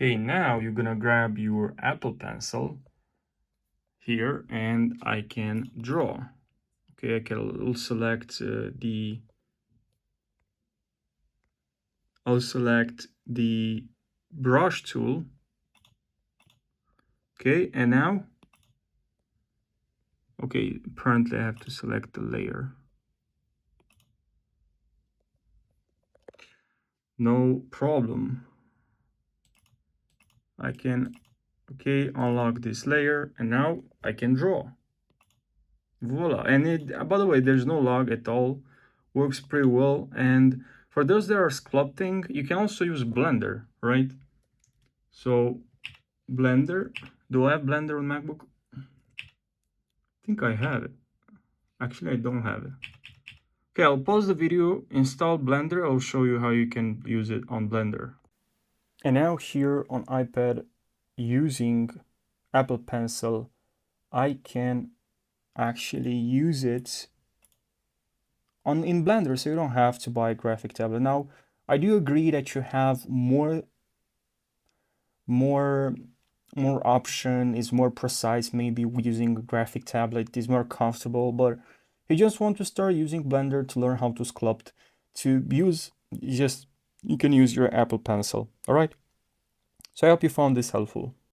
Okay, now you're gonna grab your Apple Pencil here and I can draw. Okay, I can select I'll select the brush tool. Okay, and now, okay, apparently I have to select the layer. No problem. I can, okay, unlock this layer and now I can draw. Voila. And it, by the way, there's no log at all. Works pretty well. And for those that are sculpting, you can also use Blender, right? So Blender, do I have Blender on MacBook? I think I have it. Actually, I don't have it. Okay, I'll pause the video, install Blender. I'll show you how you can use it on Blender. And now here on iPad, using Apple Pencil, I can actually use it in Blender, so you don't have to buy a graphic tablet. Now, I do agree that you have more option, is more precise, maybe using a graphic tablet is more comfortable, but you just want to start using Blender to learn how to sculpt, to use, you can use your Apple Pencil. All right, so I hope you found this helpful.